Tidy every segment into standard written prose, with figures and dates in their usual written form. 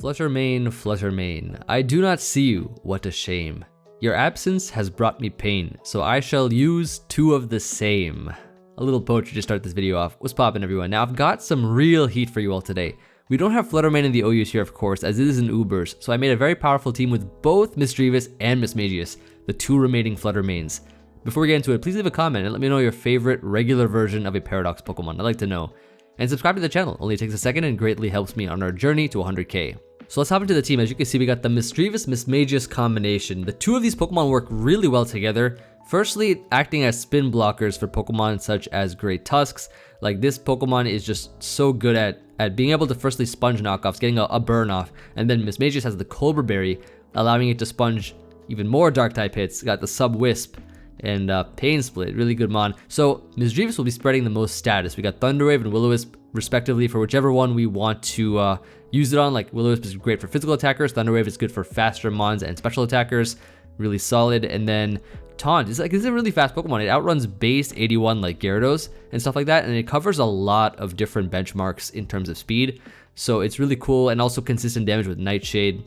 Flutter Mane, I do not see you, what a shame. Your absence has brought me pain, so I shall use two of the same. A little poetry to start this video off. What's poppin', everyone? Now, I've got some real heat for you all today. We don't have Flutter Mane in the o-VUS here, of course, as it is an o-VUS, so I made a very powerful team with both Misdreavus and Mismagius, the two remaining Flutter Manes. Before we get into it, please leave a comment and let me know your favorite regular version of a Paradox Pokemon. I'd like to know. And subscribe to the channel, only takes a second and greatly helps me on our journey to 100k. So let's hop into the team. As you can see, we got the Misdreavus Mismagius combination. The two of these Pokemon work really well together. Firstly, acting as spin blockers for Pokemon such as Great Tusks. Like, this Pokemon is just so good at being able to firstly sponge knockoffs, getting a burn off, and then Mismagius has the Cobra Berry, allowing it to sponge even more dark type hits. Got the Sub Wisp and Pain Split, really good mon. So Misdreavus will be spreading the most status. We got Thunder Wave and Will-O-Wisp respectively for whichever one we want to use it on. Like, Will-O-Wisp is great for physical attackers, Thunder Wave is good for faster mons and special attackers, really solid. And then Taunt is like, this is a really fast Pokemon. It outruns base 81 like Gyarados and stuff like that, and it covers a lot of different benchmarks in terms of speed. So it's really cool, and also consistent damage with Nightshade.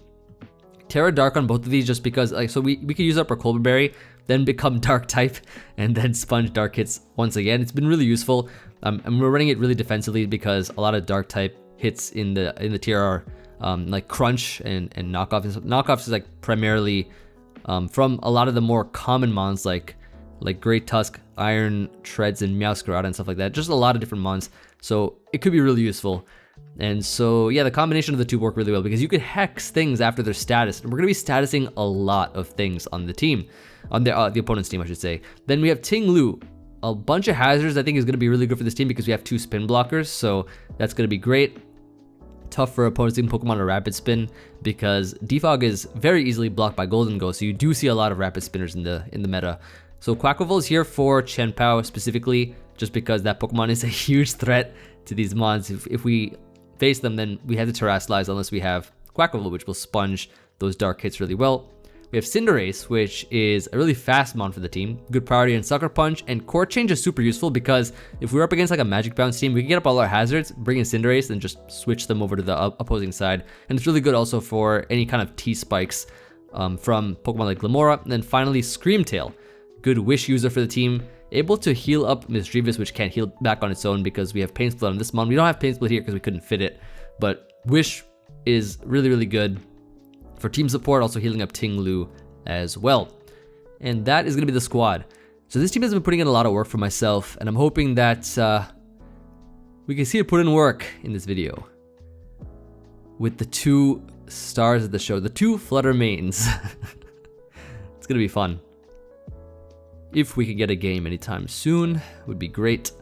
Terra Dark on both of these just because, like, so we could use up our Cobra Berry, then become Dark type, and then sponge Dark hits once again. It's been really useful, and we're running it really defensively because a lot of Dark type hits in the tier are like Crunch and Knockoff. Knockoffs is like primarily from a lot of the more common mons like Great Tusk, Iron Treads, and Meowscarada and stuff like that. Just a lot of different mons, so it could be really useful. And so yeah, the combination of the two work really well because you could hex things after their status, and we're gonna be statusing a lot of things on the team, on the opponent's team, I should say. Then we have Ting-Lu, a bunch of hazards. I think is gonna be really good for this team because we have two spin blockers, so that's gonna be great. Tough for opponents team Pokemon to rapid spin because Defog is very easily blocked by Golden Go, so you do see a lot of rapid spinners in the meta. So Quaquaval is here for Chien-Pao specifically, just because that Pokemon is a huge threat to these mons. If we face them, then we have to Terrasilize unless we have Quaquaval, which will sponge those dark hits really well. We have Cinderace, which is a really fast mon for the team. Good priority in Sucker Punch, and Court Change is super useful because if we're up against like a Magic Bounce team, we can get up all our hazards, bring in Cinderace, and just switch them over to the opposing side. And it's really good also for any kind of T-spikes from Pokemon like Glimmora. And then finally, Screamtail. Good Wish user for the team. Able to heal up Misdreavus, which can't heal back on its own because we have Pain Split on this mon. We don't have Pain Split here because we couldn't fit it, but Wish is really, really good for team support, also healing up Ting-Lu as well. And that is going to be the squad. So this team has been putting in a lot of work for myself, and I'm hoping that we can see it put in work in this video with the two stars of the show, the two Flutter Manes. It's going to be fun. If we can get a game anytime soon, would be great.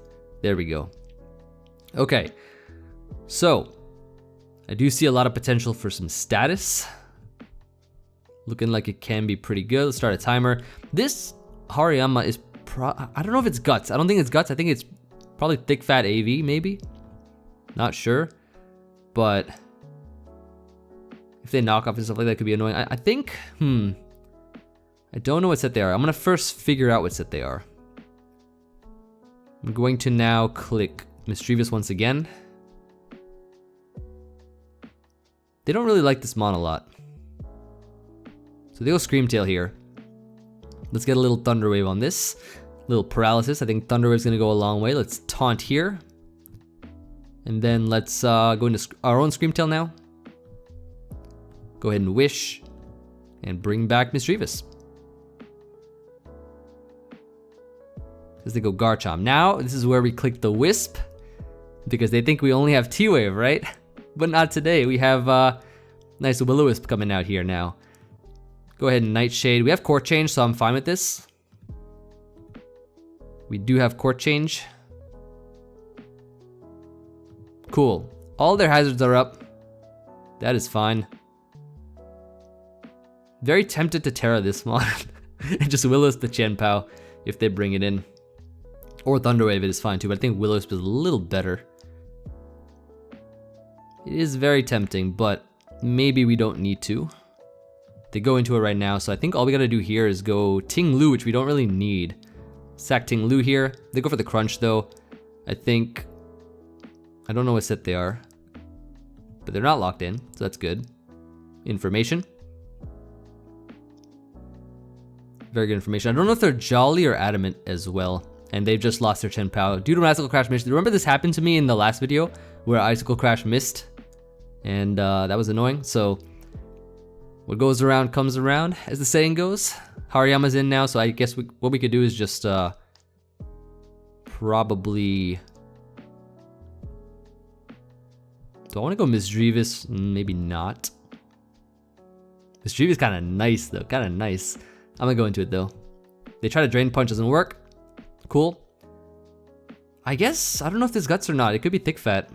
There we go. Okay, so I do see a lot of potential for some status. Looking like it can be pretty good. Let's start a timer. This Hariyama is I don't know if it's Guts. I don't think it's Guts. I think it's probably Thick Fat AV, maybe. Not sure. But if they knock off and stuff like that, it could be annoying. I think, I don't know what set they are. I'm gonna first figure out what set they are. I'm going to now click Misdreavus once again. They don't really like this mon a lot. So they go Screamtail here. Let's get a little Thunder Wave on this. Little Paralysis. I think Thunder Wave's gonna go a long way. Let's Taunt here. And then let's go into our own Screamtail now. Go ahead and Wish. And bring back Misdreavus. As they go Garchomp. Now, this is where we click the Wisp, because they think we only have T-Wave, right? But not today. We have nice Will-O-Wisp coming out here now. Go ahead and Nightshade. We have Court Change, so I'm fine with this. We do have Court Change. Cool. All their hazards are up. That is fine. Very tempted to Terra this mon. And just Will-O-Wisp the Chien-Pao if they bring it in. Or Thunder Wave, it is fine too, but I think Will-O-Wisp is a little better. It is very tempting, but maybe we don't need to. They go into it right now, so I think all we gotta do here is go Ting-Lu, which we don't really need. Sack Ting-Lu here. They go for the Crunch though. I think, I don't know what set they are, but they're not locked in, so that's good. information. Very good information. I don't know if they're Jolly or Adamant as well. And they've just lost their Chien-Pao due to an Icicle Crash miss. Remember this happened to me in the last video where Icicle Crash missed? And that was annoying. So what goes around comes around, as the saying goes. Hariyama's in now, so I guess what we could do is just probably... Do I want to go Misdreavus? Maybe not. Misdreavus kind of nice though, kind of nice. I'm gonna go into it though. They try to Drain Punch, doesn't work. Cool. I guess, I don't know if this Guts or not. It could be Thick Fat.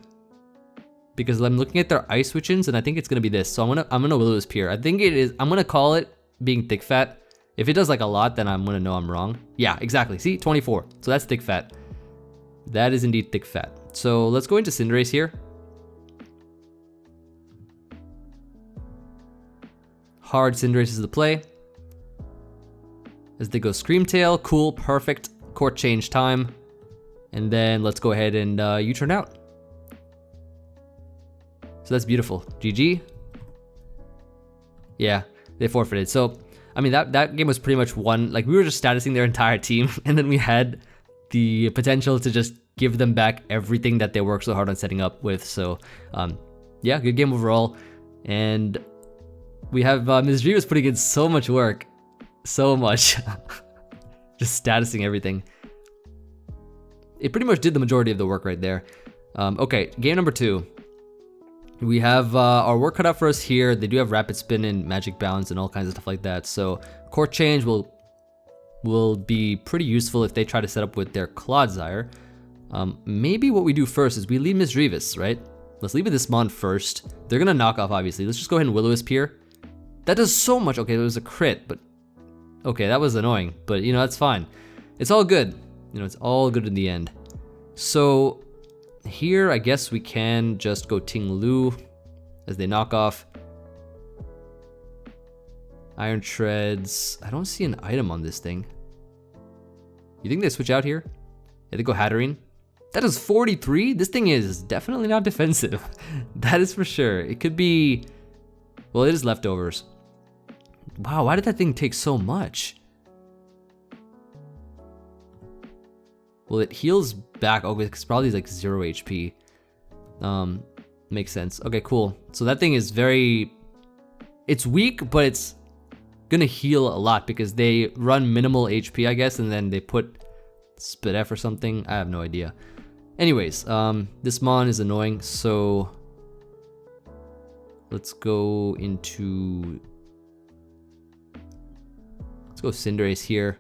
Because I'm looking at their Ice Switch-ins and I think it's gonna be this. So I'm gonna Will-O-Wisp Spear. I think it is, I'm gonna call it being Thick Fat. If it does like a lot, then I'm gonna know I'm wrong. Yeah, exactly. See, 24. So that's Thick Fat. That is indeed Thick Fat. So let's go into Cinderace here. Hard Cinderace is the play. As they go Scream Tail, cool, perfect. Court change time. And then let's go ahead and U-turn out. So that's beautiful. GG. Yeah, they forfeited. So, I mean, that game was pretty much won. Like, we were just statusing their entire team, and then we had the potential to just give them back everything that they worked so hard on setting up with. So, yeah, good game overall. And we have Misdreavus putting in so much work. So much. Just statusing everything. It pretty much did the majority of the work right there. Okay, game number 2. We have our work cut out for us here. They do have Rapid Spin and Magic Bounce and all kinds of stuff like that. So Court Change will be pretty useful if they try to set up with their Clodsire. Maybe what we do first is we leave Misdreavus, right? Let's leave this Mon first. They're gonna knock off, obviously. Let's just go ahead and Will-O-Wisp here. That does so much. Okay, it was a crit, but okay, that was annoying. But you know, that's fine. It's all good. You know, it's all good in the end. So here, I guess we can just go Ting-Lu as they knock off. Iron Treads. I don't see an item on this thing. You think they switch out here? Yeah, they go Hatterene. That is 43? This thing is definitely not defensive. That is for sure. It could be... Well, it is leftovers. Wow, why did that thing take so much? Well, it heals back. Oh, it's probably like 0 HP. Makes sense. Okay, cool. So that thing is very... It's weak, but it's gonna heal a lot because they run minimal HP, I guess, and then they put Spit F or something. I have no idea. Anyways, this Mon is annoying, so... Let's go into... Let's go Cinderace here.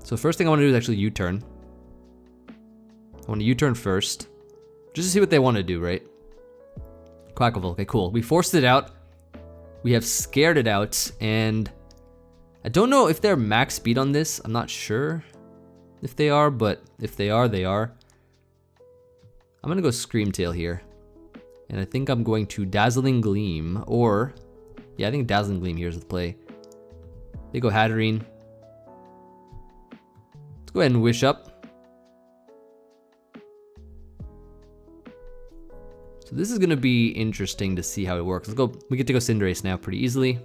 So first thing I want to do is actually U-turn. I want to U-turn first. Just to see what they want to do, right? Quaquaval, okay, cool. We forced it out. We have scared it out, and... I don't know if they're max speed on this. I'm not sure if they are, but if they are, they are. I'm gonna go Scream Tail here. And I think I'm going to Dazzling Gleam, or... Yeah, I think Dazzling Gleam here is the play. They go Hatterene. Let's go ahead and Wish up. So this is gonna be interesting to see how it works. Let's go. We get to go Cinderace now pretty easily.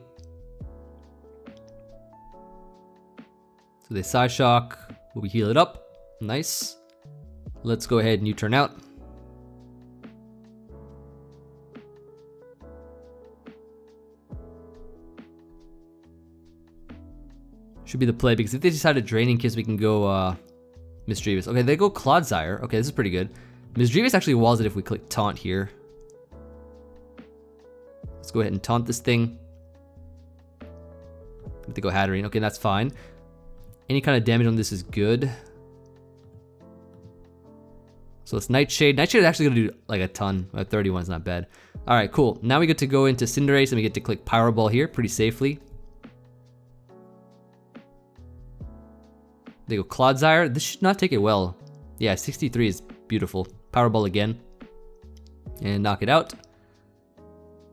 So they Psyshock. We heal it up. Nice. Let's go ahead and U-turn out. Should be the play, because if they decided Draining Kiss, we can go Misdreavus. Okay, they go Clodsire. Okay, this is pretty good. Misdreavus actually walls it if we click Taunt here. Let's go ahead and Taunt this thing. They go Hatterene. Okay, that's fine. Any kind of damage on this is good. So it's Nightshade. Nightshade is actually gonna do like a ton. 31 is not bad. All right, cool. Now we get to go into Cinderace and we get to click Pyro Ball here pretty safely. They go Clodsire. This should not take it well. Yeah, 63 is beautiful. Power Ball again. And knock it out.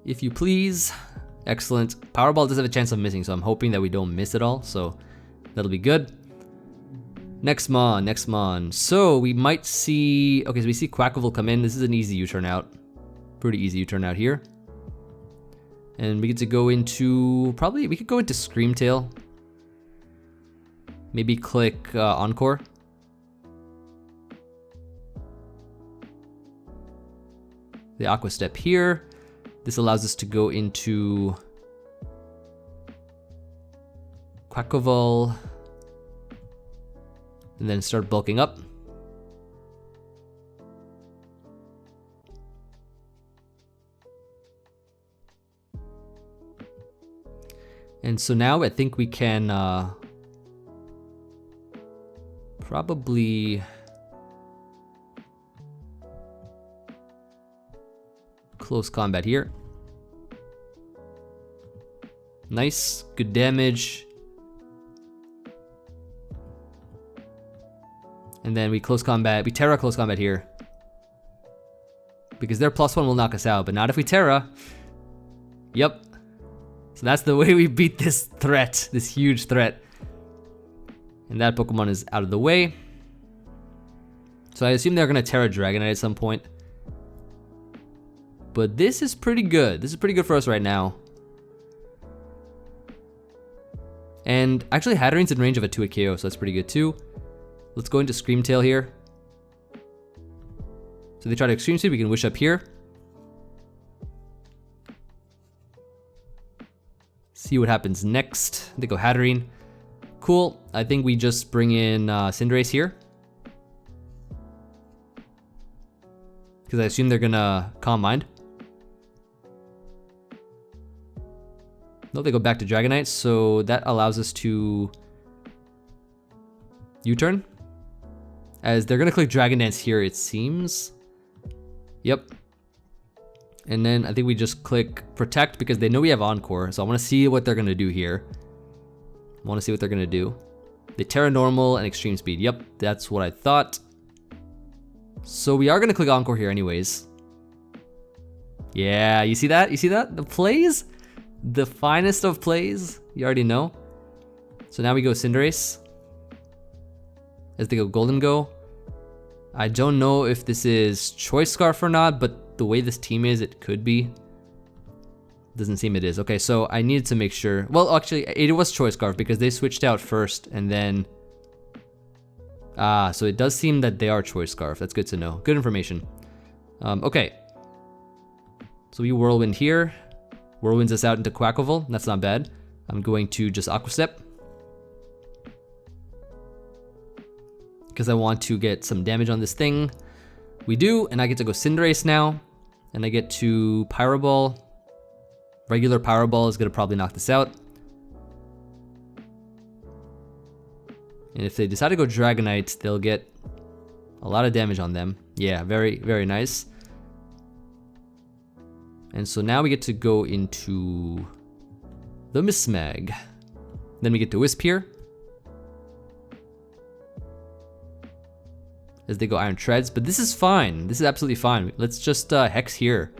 If you please. Excellent. Power Ball does have a chance of missing, so I'm hoping that we don't miss it all. So that'll be good. Next Mon, next Mon. So we might see... Okay, so we see Quaquaval come in. This is an easy U-turn out. Pretty easy U-turn out here. And we get to go into, probably, we could go into Screamtail. Maybe click Encore. The Aqua Step here. This allows us to go into Quaquaval. And then start bulking up. And so now I think we can probably close combat here. Nice, good damage. And then we close combat, we Terra close combat here. Because their +1 will knock us out, but not if we Terra. Yep. So that's the way we beat this threat, this huge threat. And that Pokemon is out of the way. So I assume they're gonna Terra Dragonite at some point. But this is pretty good. This is pretty good for us right now. And actually Hattering's in range of a 2-hit KO, so that's pretty good too. Let's go into Screamtail here. So they try to Extreme Speed, we can Wish up here. See what happens next. They go Hatterene. Cool, I think we just bring in Cinderace here. Because I assume they're gonna Calm Mind. No, they go back to Dragonite, so that allows us to U-turn. As they're gonna click Dragon Dance here, it seems. Yep. And then I think we just click Protect because they know we have Encore, so I wanna see what they're gonna do here. I wanna see what they're gonna do. They Terra Normal and Extreme Speed. Yep, that's what I thought. So we are gonna click Encore here anyways. Yeah, you see that? You see that? The plays? The finest of plays, you already know. So now we go Cinderace. As they go Golden Go. I don't know if this is Choice Scarf or not, but the way this team is, it could be. Doesn't seem it is. Okay, so I needed to make sure. Well, actually, it was Choice Scarf because they switched out first and then... so it does seem that they are Choice Scarf. That's good to know. Good information. Okay. So we Whirlwind here. Whirlwinds us out into Quaquaval. That's not bad. I'm going to just Aqua Step. Because I want to get some damage on this thing. We do, and I get to go Cinderace now. And I get to Pyro Ball. Regular Pyro Ball is gonna probably knock this out. And if they decide to go Dragonite, they'll get a lot of damage on them. Yeah, very, very nice. And so now we get to go into the Mismag. Then we get to Wisp here. As they go Iron Treads, but this is fine. This is absolutely fine. Let's just Hex here.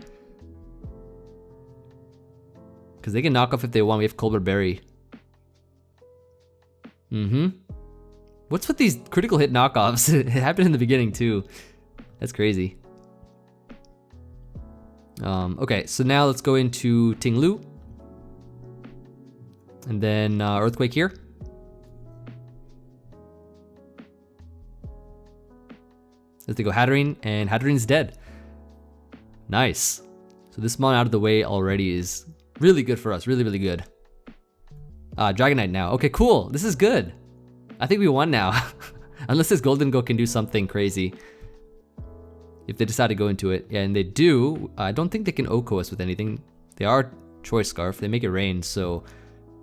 Because they can knock off if they want. We have Colbur Berry. What's with these critical hit knockoffs? It happened in the beginning too. That's crazy. Okay, so now let's go into Ting-Lu. And then Earthquake here. As they go Hatterene, and Hatterene's dead. Nice. So this mon out of the way already is really good for us, really, really good. Dragonite now. Okay, cool. This is good. I think we won now. Unless this Golden Go can do something crazy. If they decide to go into it. Yeah, and they do. I don't think they can Oko us with anything. They are Choice Scarf. They make it rain, so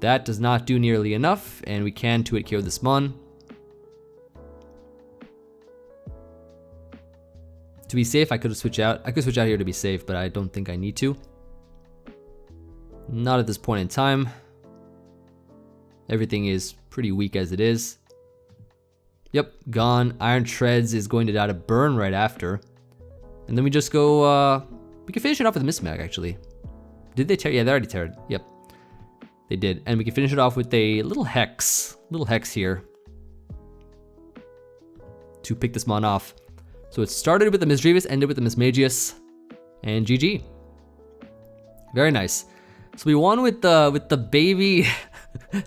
that does not do nearly enough. And we can 2-hit KO this mon. To be safe, I could switch out. I could switch out here to be safe, but I don't think I need to. Not at this point in time. Everything is pretty weak as it is. Yep, gone. Iron Treads is going to die to burn right after. And then we just go, we can finish it off with a Mismag, actually. Did they tear? Yeah, they already teared. Yep, they did. And we can finish it off with a little Hex here. To pick this mon off. So it started with the Misdreavus, ended with the Mismagius, and GG. Very nice. So we won with the baby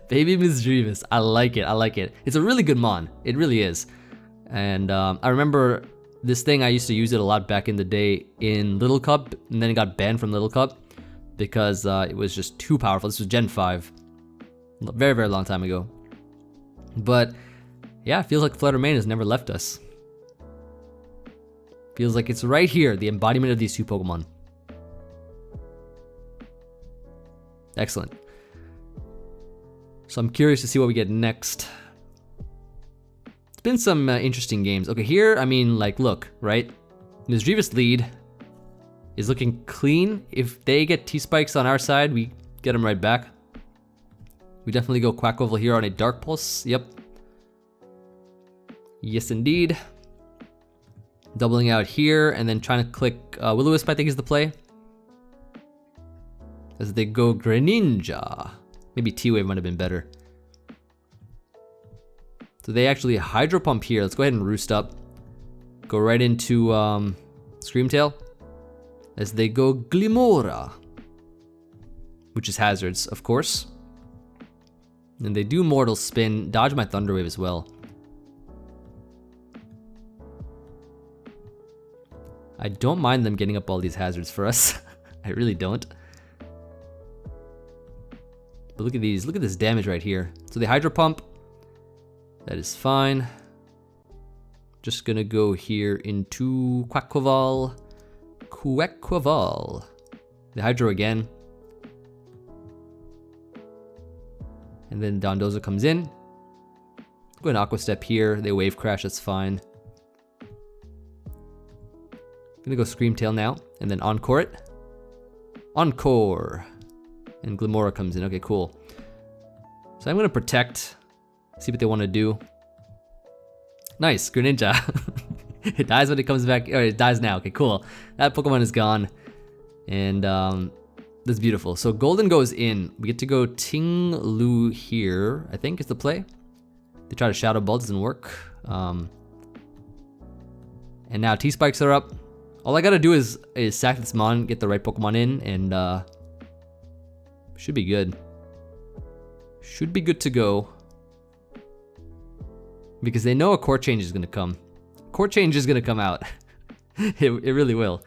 baby Misdreavus. I like it. I like it. It's a really good mon. It really is. And I remember this thing. I used to use it a lot back in the day in Little Cup, and then it got banned from Little Cup because it was just too powerful. This was Gen 5, very, very long time ago. But yeah, it feels like Flutter Mane has never left us. Feels like it's right here, the embodiment of these two Pokemon. Excellent. So I'm curious to see what we get next. It's been some interesting games. Okay, here, I mean, like, look, right? Misdreavus lead is looking clean. If they get T-Spikes on our side, we get them right back. We definitely go Quaquaval here on a Dark Pulse. Yep. Yes, indeed. Doubling out here and then trying to click Will-O-Wisp, I think is the play. As they go Greninja. Maybe T-Wave might have been better. So they actually Hydro Pump here. Let's go ahead and Roost up. Go right into Screamtail. As they go Glimmora. Which is Hazards, of course. And they do Mortal Spin. Dodge my Thunder Wave as well. I don't mind them getting up all these hazards for us. I really don't. But look at these. Look at this damage right here. So they Hydro Pump. That is fine. Just gonna go here into Quaquaval. Quaquaval. The Hydro again. And then Dondozo comes in. Go and Aqua Step here. They Wave Crash, that's fine. Gonna go Screamtail now, and then Encore it. Encore. And Glimmora comes in. Okay, cool. So I'm gonna Protect. See what they want to do. Nice, Greninja. It dies when it comes back. Or it dies now. Okay, cool. That Pokemon is gone. And that's beautiful. So Golden goes in. We get to go Ting-Lu here, I think is the play. They try to Shadow Ball, doesn't work. And now T-Spikes are up. All I gotta do is sack this Mon, get the right Pokemon in, and should be good. Should be good to go. Because they know a Core Change is gonna come. Core Change is gonna come out. it really will.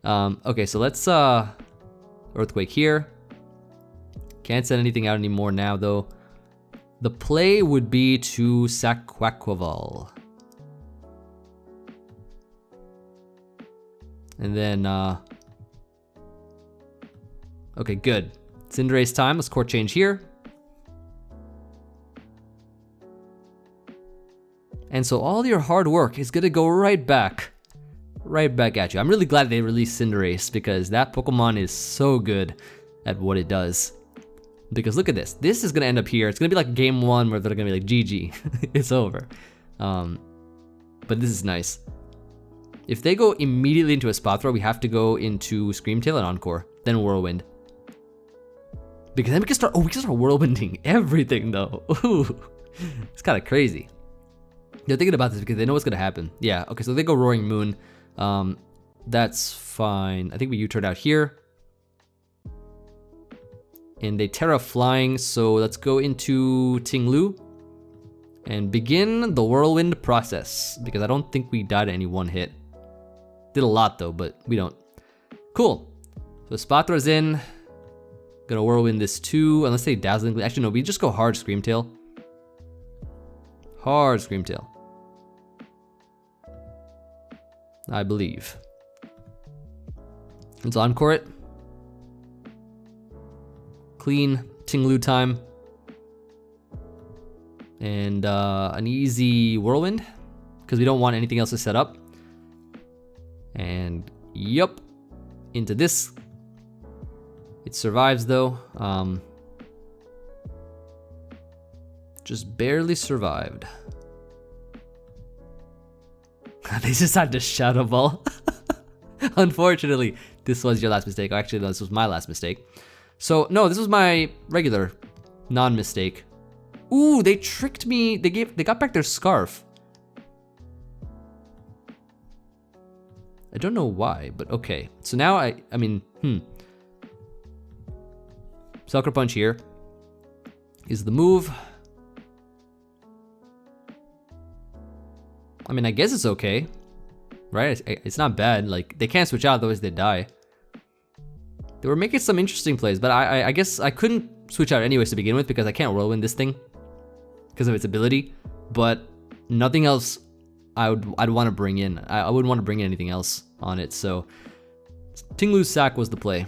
Okay, so let's Earthquake here. Can't send anything out anymore now though. The play would be to sack Quaquaval. And then, okay, good. Cinderace time, let's Core Change here. And so all your hard work is gonna go right back at you. I'm really glad they released Cinderace because that Pokemon is so good at what it does. Because look at this. This is gonna end up here. It's gonna be like game 1 where they're gonna be like, GG, it's over. But this is nice. If they go immediately into a Spot Throw, we have to go into Screamtail and Encore, then Whirlwind. Because then we can start whirlwinding everything though. Ooh, it's kind of crazy. They're thinking about this because they know what's gonna happen. Yeah, okay, so they go Roaring Moon. That's fine. I think we U-turn out here. And they Terra Flying, so let's go into Ting-Lu and begin the Whirlwind process. Because I don't think we died at any one hit. Did a lot though, but we don't. Cool. So Spot Throw's in. Gonna Whirlwind this too, unless they Dazzling. Actually, no, we just go hard Screamtail. Hard Screamtail. I believe. Let's Encore it. Clean Ting-Lu time. And an easy Whirlwind, because we don't want anything else to set up. And yup, into this. It survives though. Just barely survived. They decided to Shadow Ball. Unfortunately, this was your last mistake. Actually, no, this was my last mistake. So no, this was my regular non-mistake. Ooh, they tricked me. They got back their Scarf. I don't know why, but okay. So now I mean, Sucker Punch here is the move. I mean, I guess it's okay, right? It's not bad. Like, they can't switch out, otherwise they die. They were making some interesting plays, but I guess I couldn't switch out anyways to begin with because I can't whirlwind this thing because of its ability. But nothing else I'd want to bring in. I wouldn't want to bring in anything else on it. So Ting-Lu's sack was the play.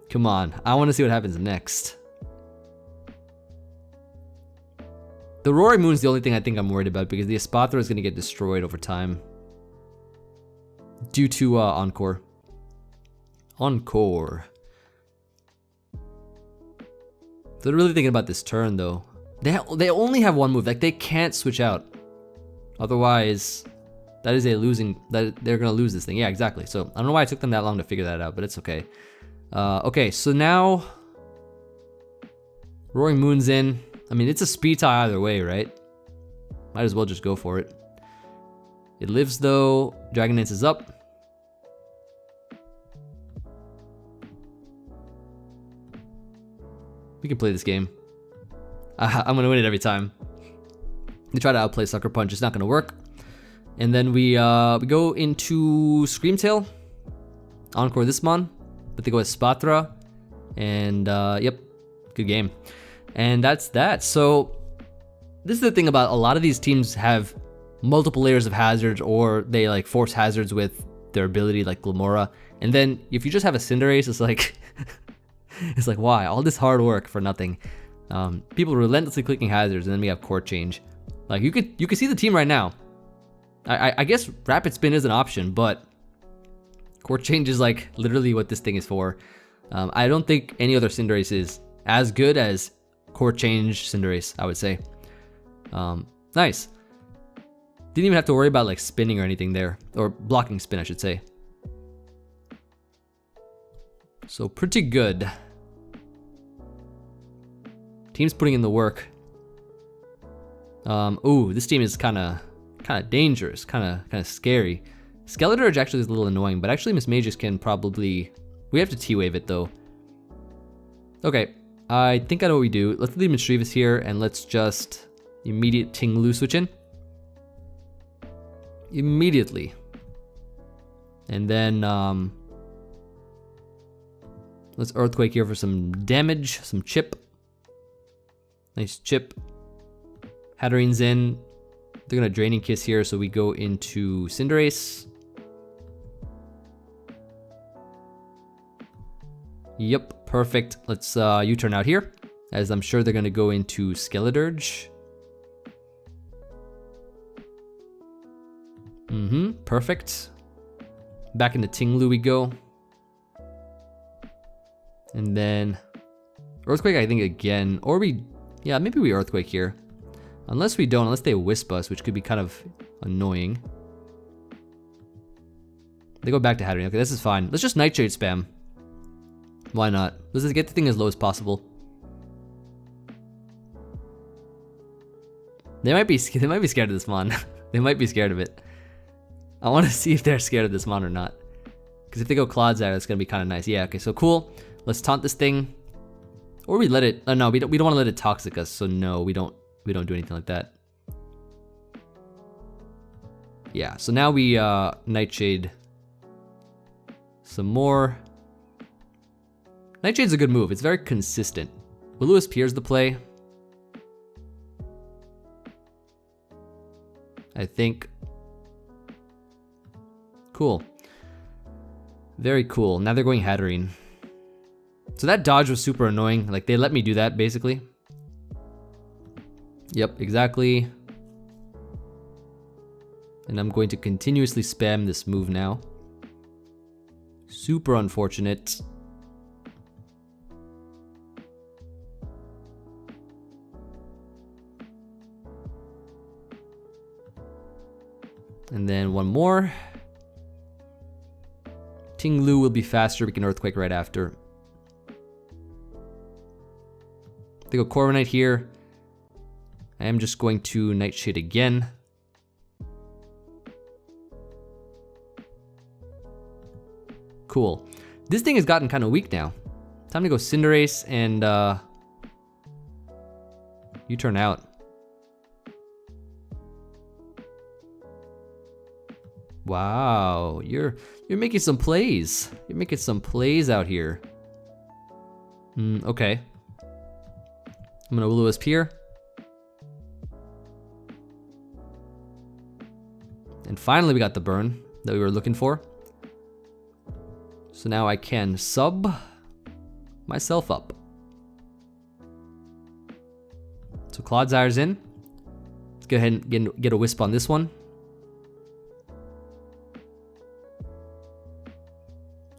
Come on, I want to see what happens next. The Roaring Moon is the only thing I think I'm worried about because the Espathra is going to get destroyed over time due to Encore. Encore. So they're really thinking about this turn though. They only have one move, like they can't switch out. Otherwise, that is a losing, they're gonna lose this thing. Yeah, exactly. So I don't know why it took them that long to figure that out, but it's okay. Okay, so now Roaring Moon's in. I mean, it's a speed tie either way, right? Might as well just go for it. It lives though. Dragon Dance is up. We can play this game. I'm gonna win it every time. They try to outplay Sucker Punch, it's not gonna work. And then we go into Screamtail. Encore this mon, but they go with Spatra. And yep, good game. And that's that. So this is the thing about a lot of these teams have multiple layers of hazards, or they like force hazards with their ability, like Glimmora. And then if you just have a Cinderace, it's like it's like, why all this hard work for nothing? People relentlessly clicking hazards, and then we have court change. Like you could see the team right now. I guess rapid spin is an option, but court change is like literally what this thing is for. I don't think any other Cinderace is as good as court change Cinderace, I would say. Nice. Didn't even have to worry about like spinning or anything there, or blocking spin, I should say. So pretty good. Team's putting in the work. Ooh, this team is kind of dangerous, kind of scary. Skeletorge actually is a little annoying, but actually Mismagius can probably. We have to T-wave it though. Okay, I think I know what we do. Let's leave Misdreavus here, and let's just immediate Ting-Lu switch in. Immediately. And then let's Earthquake here for some damage, some chip. Nice chip. Hattering's in. They're gonna Draining Kiss here, so we go into Cinderace. Yep, perfect. Let's U-turn out here, as I'm sure they're gonna go into Skeletorge. Perfect. Back into Ting-Lu we go. And then Earthquake, I think again, or yeah, maybe we Earthquake here. Unless we don't, unless they Wisp us, which could be kind of annoying. They go back to Hattering. Okay, this is fine. Let's just Nightshade spam. Why not? Let's just get the thing as low as possible. They might be scared of this mon. They might be scared of it. I want to see if they're scared of this mon or not. Because if they go Clods at it, it's gonna be kind of nice. Yeah. Okay. So cool. Let's taunt this thing, or we let it. No, we don't want to let it Toxic us. So no, we don't do anything like that. Yeah. So now we Nightshade some more. Nightshade's a good move. It's very consistent. Will Lewis Pierce the play? I think. Cool. Very cool. Now they're going Hatterene. So that dodge was super annoying. Like, they let me do that, basically. Yep, exactly. And I'm going to continuously spam this move now. Super unfortunate. And then one more. Ting-Lu will be faster. We can Earthquake right after. They go Corviknight here. I am just going to Nightshade again. Cool. This thing has gotten kind of weak now. Time to go Cinderace and you turn out. Wow, you're making some plays. You're making some plays out here. Okay. I'm gonna o-VUS here. And finally we got the burn that we were looking for. So now I can sub myself up. So Clodzire's in. Let's go ahead and get a wisp on this one.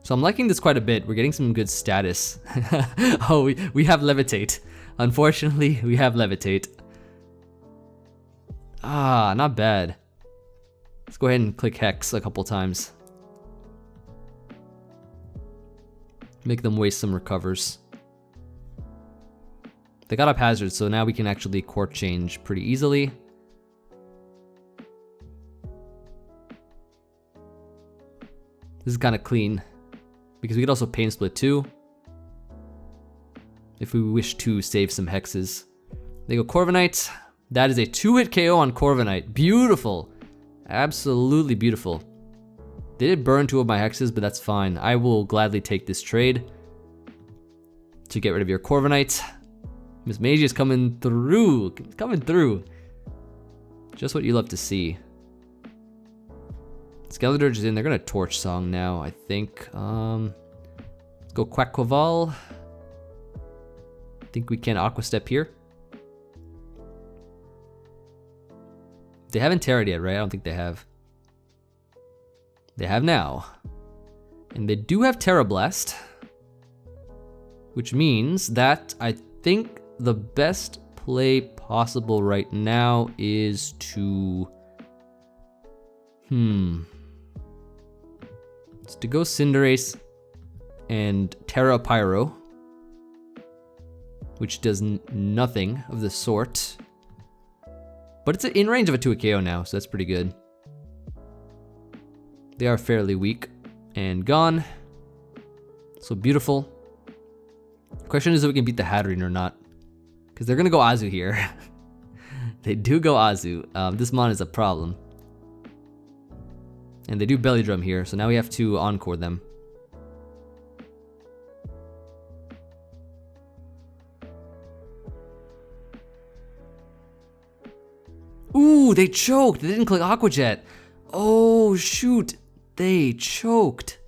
So I'm liking this quite a bit. We're getting some good status. Oh, we have Levitate. Unfortunately, we have Levitate. Ah, not bad. Let's go ahead and click Hex a couple times. Make them waste some recovers. They got up Hazard, so now we can actually court change pretty easily. This is kind of clean, because we could also Pain Split too, if we wish to save some hexes. They go Corviknight. That is a 2-hit KO on Corviknight. Beautiful. Absolutely beautiful. They did burn 2 of my hexes, but that's fine. I will gladly take this trade to get rid of your Corviknight. Mismagius coming through. Coming through. Just what you love to see. Skeletor's is in. They're gonna Torch Song now, I think. Let's go Quaquaval. I think we can Aqua Step here. They haven't Terra'd yet, right? I don't think they have. They have now. And they do have Terra Blast, which means that I think the best play possible right now is to... It's to go Cinderace and Terra Pyro, which does nothing of the sort. But it's in range of a 2-hit KO now, so that's pretty good. They are fairly weak and gone. So beautiful. Question is if we can beat the Hatterene or not, because they're gonna go Azu here. They do go Azu. This mon is a problem. And they do Belly Drum here, so now we have to Encore them. Ooh, they choked. They didn't click Aqua Jet. Oh, shoot. They choked.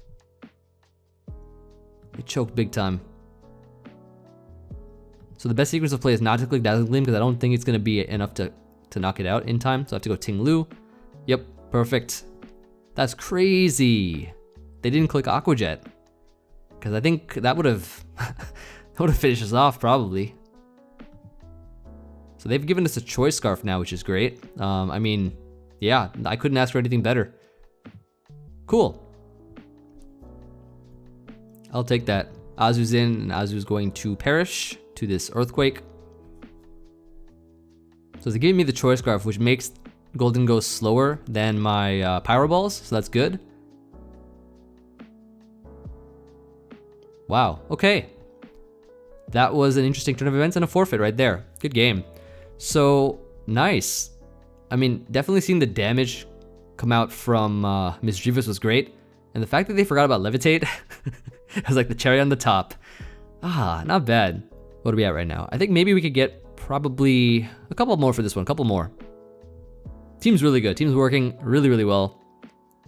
They choked big time. So the best sequence of play is not to click Dazzling Gleam, because I don't think it's going to be enough to knock it out in time. So I have to go Ting-Lu. Yep, perfect. That's crazy. They didn't click Aqua Jet, because I think that would have finished us off probably. So they've given us a Choice Scarf now, which is great. I mean, yeah, I couldn't ask for anything better. Cool. I'll take that. Azu's in, and Azu's going to perish to this Earthquake. So they gave me the Choice Scarf, which makes Golden go slower than my Pyro Balls, so that's good. Wow, okay. That was an interesting turn of events and a forfeit right there. Good game. So, nice. I mean, definitely seeing the damage come out from Misdreavus was great. And the fact that they forgot about Levitate was like the cherry on the top. Ah, not bad. What are we at right now? I think maybe we could get probably a couple more for this one, a couple more. Team's really good. Team's working really, really well.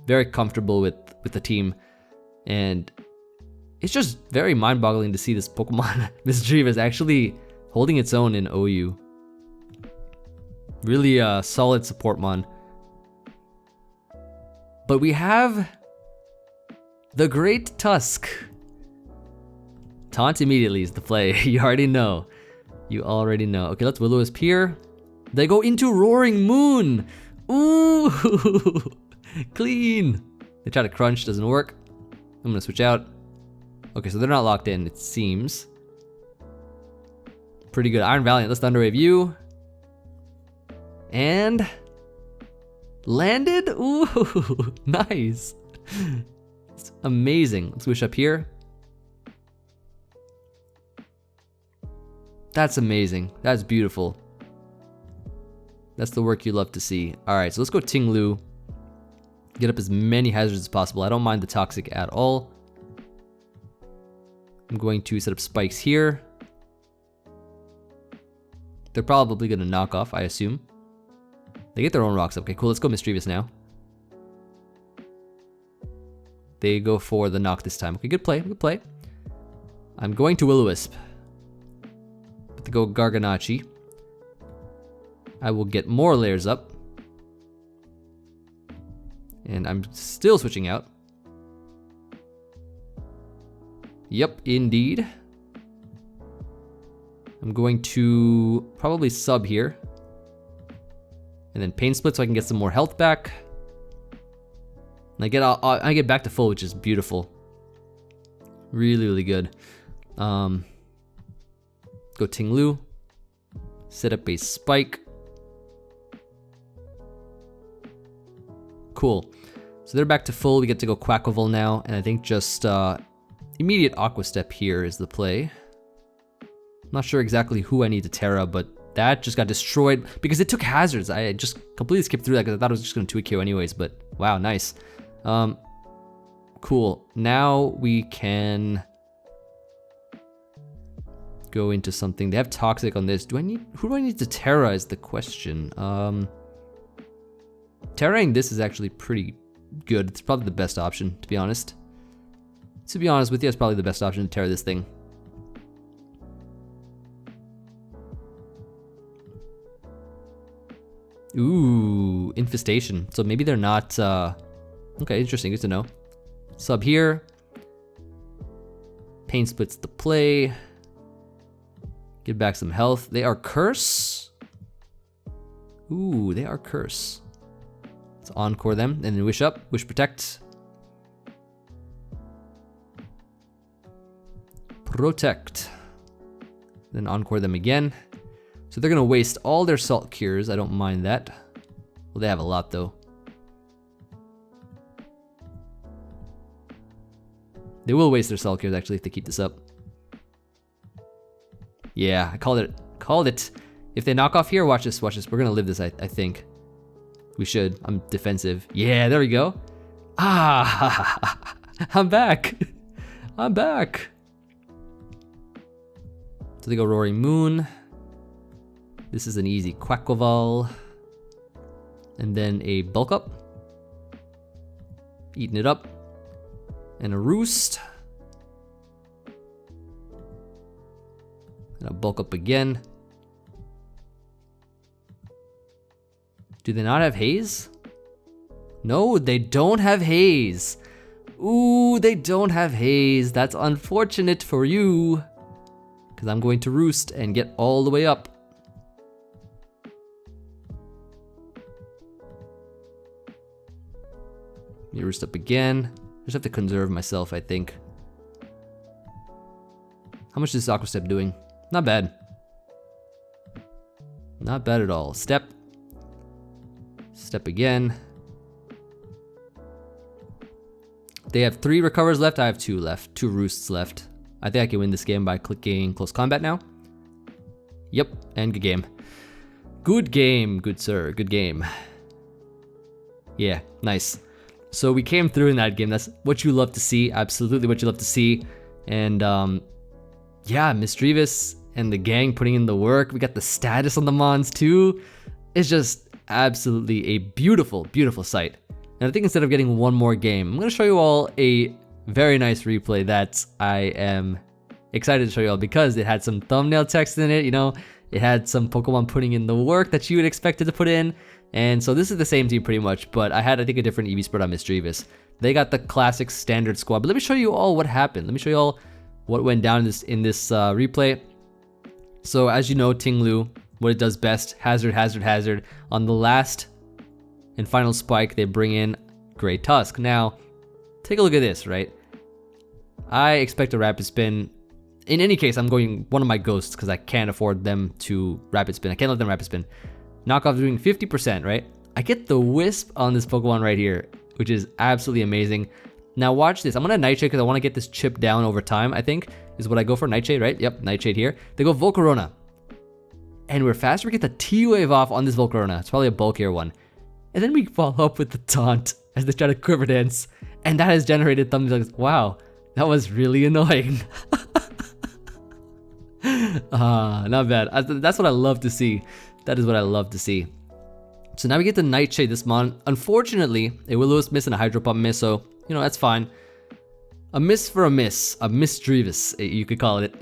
Very comfortable with the team. And it's just very mind-boggling to see this Pokemon Misdreavus actually holding its own in OU. Really a solid support mon. But we have the Great Tusk. Taunt immediately is the play. You already know. You already know. Okay, let's Will-O-Wisp here. They go into Roaring Moon. Ooh, clean. They try to crunch, doesn't work. I'm gonna switch out. Okay, so they're not locked in, it seems. Pretty good. Iron Valiant, let's Thunder Wave you. And landed. Ooh, nice. It's amazing. Let's wish up here. That's amazing. That's beautiful. That's the work you love to see. Alright, so let's go Ting-Lu. Get up as many hazards as possible. I don't mind the toxic at all. I'm going to set up spikes here. They're probably going to knock off, I assume. They get their own rocks up. Okay, cool. Let's go Misdreavus now. They go for the knock this time. Okay, good play. Good play. I'm going to Will-O-Wisp. But to go Garganacci. I will get more layers up. And I'm still switching out. Yep, indeed. I'm going to probably sub here. And then Pain Split so I can get some more health back. And I get back to full, which is beautiful. Really, really good. Go Ting-Lu. Set up a spike. Cool. So they're back to full. We get to go Quaquaval now. And I think just immediate Aqua Step here is the play. I'm not sure exactly who I need to Terra, but that just got destroyed because it took hazards. I just completely skipped through that because I thought it was just going to 2-KO anyways, but wow, nice. Cool. Now we can go into something. They have Toxic on this. Who do I need to Terra is the question. Terraing this is actually pretty good. It's probably the best option, to be honest. To be honest with you, it's probably the best option to Terra this thing. Ooh, Infestation. So maybe they're not, okay, interesting, good to know. Sub here. Pain Splits the play. Get back some health. They are Curse. Ooh, they are Curse. Let's Encore them, and then Wish up, Wish Protect. Protect. Then Encore them again. So they're gonna waste all their Salt Cures, I don't mind that. Well, they have a lot though. They will waste their Salt Cures actually if they keep this up. Yeah, I called it. If they knock off here, watch this. We're gonna live this, I think. We should. I'm defensive. Yeah, there we go. Ah, I'm back. I'm back. So they go Roaring Moon. This is an easy Quaquaval. And then a Bulk Up. Eating it up. And a Roost. And a Bulk Up again. Do they not have Haze? No, they don't have Haze. Ooh, they don't have Haze. That's unfortunate for you. Because I'm going to Roost and get all the way up. Let me Roost up again. I just have to conserve myself, I think. How much is Aqua Step doing? Not bad. Not bad at all. Step. Step again. They have 3 recovers left. I have 2 left. 2 Roosts left. I think I can win this game by clicking Close Combat now. Yep, and good game. Good game, good sir. Good game. Yeah, nice. So we came through in that game. That's what you love to see. Absolutely what you love to see. And yeah, Misdreavus and the gang putting in the work. We got the status on the Mons too. It's just absolutely a beautiful, beautiful sight. And I think instead of getting one more game, I'm going to show you all a very nice replay that I am excited to show you all because it had some thumbnail text in it, you know, it had some Pokemon putting in the work that you would expect it to put in. And so this is the same team pretty much, but I had, I think, a different EV spread on Misdreavus. They got the classic standard squad, but let me show you all what happened. Let me show you all what went down in this replay. So as you know, Ting-Lu, what it does best, hazard, hazard, hazard. On the last and final spike, they bring in Great Tusk. Now, take a look at this, right? I expect a Rapid Spin. In any case, I'm going one of my ghosts because I can't afford them to Rapid Spin. I can't let them Rapid Spin. Knockoff doing 50%, right? I get the Wisp on this Pokemon right here, which is absolutely amazing. Now watch this. I'm gonna Nightshade because I want to get this chip down over time, I think, is what I go for. Nightshade, right? Yep, Nightshade here. They go Volcarona. and we're faster. We get the T-Wave off on this Volcarona. It's probably a bulkier one. And then we follow up with the Taunt as they try to Quiver Dance, and that has generated thumbs. Wow, that was really annoying. Not bad. That's what I love to see. That is what I love to see. So now we get the Nightshade this mon. Unfortunately, a Will-O-Wisp miss and a Hydro Pump miss, so, you know, that's fine. A miss for a miss. A Misdreavus, you could call it.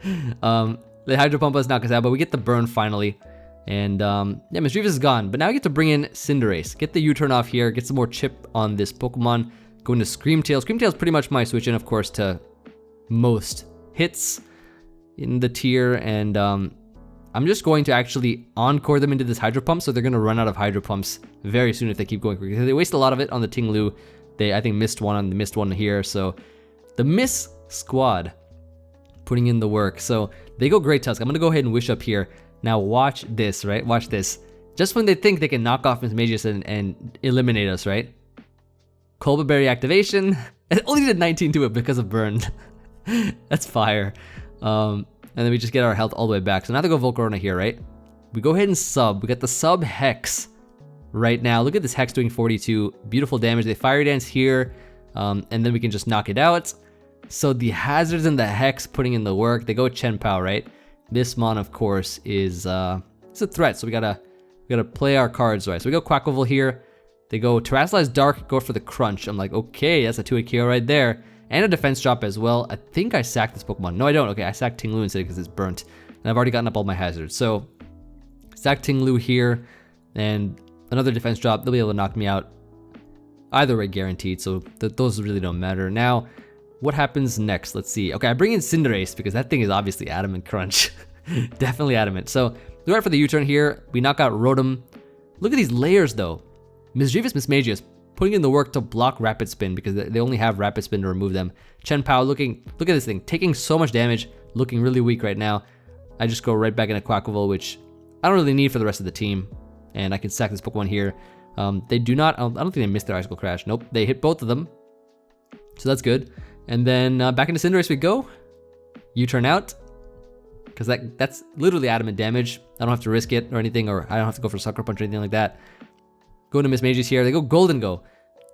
The Hydro Pump is not gonna, but we get the burn finally. And yeah, Misdreavus is gone. But now we get to bring in Cinderace. Get the U-turn off here, get some more chip on this Pokemon. Go into Screamtail. Screamtail is pretty much my switch in, of course, to most hits in the tier. And I'm just going to actually Encore them into this Hydro Pump, so they're gonna run out of Hydro Pumps very soon if they keep going. They waste a lot of it on the Ting-Lu. They, I think, missed one on the missed one here. So the Miss Squad putting in the work. So they go Great Tusk. I'm gonna go ahead and Wish up here. Now watch this, right? Watch this. Just when they think they can knock off Mismagius and eliminate us, right? Colba Berry activation. It only did 19 to it because of burn. That's fire. And then we just get our health all the way back. So now they go Volcarona here, right? We go ahead and sub. We got the sub Hex right now. Look at this Hex doing 42. Beautiful damage. They Fire Dance here. And then we can just knock it out. So the Hazards and the Hex putting in the work. They go Chien-Pao, right? This mon, of course, is it's a threat. So we gotta play our cards right. So we go Quaquaval here. They go Terrasilize Dark, go for the Crunch. I'm like, okay, that's a 2-hit KO right there. And a defense drop as well. I think I sacked this Pokemon. No, I don't. Okay, I sacked Ting-Lu instead because it's burnt. And I've already gotten up all my hazards. So, sack Ting-Lu here. And another defense drop. They'll be able to knock me out. Either way, guaranteed. So, those really don't matter. Now, what happens next? Let's see. Okay, I bring in Cinderace because that thing is obviously Adamant Crunch. Definitely Adamant. So, we go right for the U-turn here. We knock out Rotom. Look at these layers, though. Misdreavus, Mismagius, putting in the work to block Rapid Spin because they only have Rapid Spin to remove them. Chien-Pao look at this thing, taking so much damage, looking really weak right now. I just go right back into Quaquaval, which I don't really need for the rest of the team. And I can sack this Pokemon here. They do not, I don't think they missed their Icicle Crash. Nope, they hit both of them. So that's good. And then back into Cinderace we go. U-turn out. Because that's literally adamant damage. I don't have to risk it or anything, or I don't have to go for Sucker Punch or anything like that. Go to Mismagius here. They go Golden Go.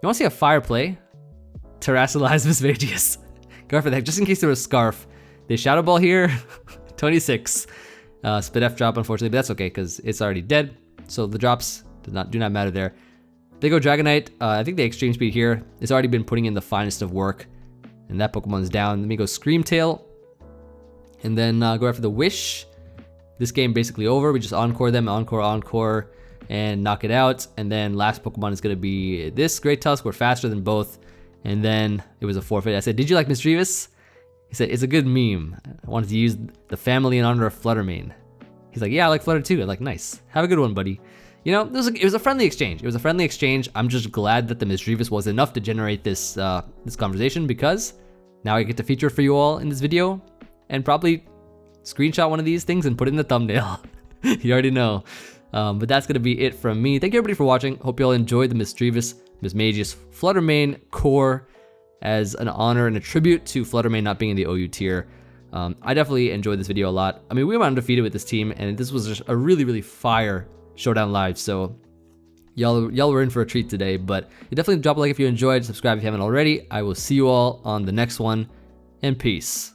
You want to see a fire play? Terrasilize Mismagius. Go for that, just in case there was Scarf. They Shadow Ball here. 26. Spit F drop, unfortunately, but that's okay because it's already dead. So the drops do not matter there. They go Dragonite. I think they Extreme Speed here. It's already been putting in the finest of work. And that Pokemon's down. Let me go Screamtail. And then go after the Wish. This game basically over. We just Encore them. Encore. And knock it out. And then last Pokemon is going to be this Great Tusk. We're faster than both. And then it was a forfeit. I said, did you like Misdreavus? He said, it's a good meme. I wanted to use the family in honor of Flutter Mane. He's like, yeah, I like Flutter too. I'm like, nice. Have a good one, buddy. You know, it was a friendly exchange. It was a friendly exchange. I'm just glad that the Misdreavus was enough to generate this this conversation, because now I get to feature for you all in this video and probably screenshot one of these things and put it in the thumbnail. You already know. But that's going to be it from me. Thank you everybody for watching. Hope you all enjoyed the Misdreavus, Mismagius, Flutter Mane core as an honor and a tribute to Flutter Mane not being in the OU tier. I definitely enjoyed this video a lot. I mean, we went undefeated with this team, and this was just a really, really fire Showdown Live. So y'all were in for a treat today. But you definitely drop a like if you enjoyed, subscribe if you haven't already. I will see you all on the next one, and peace.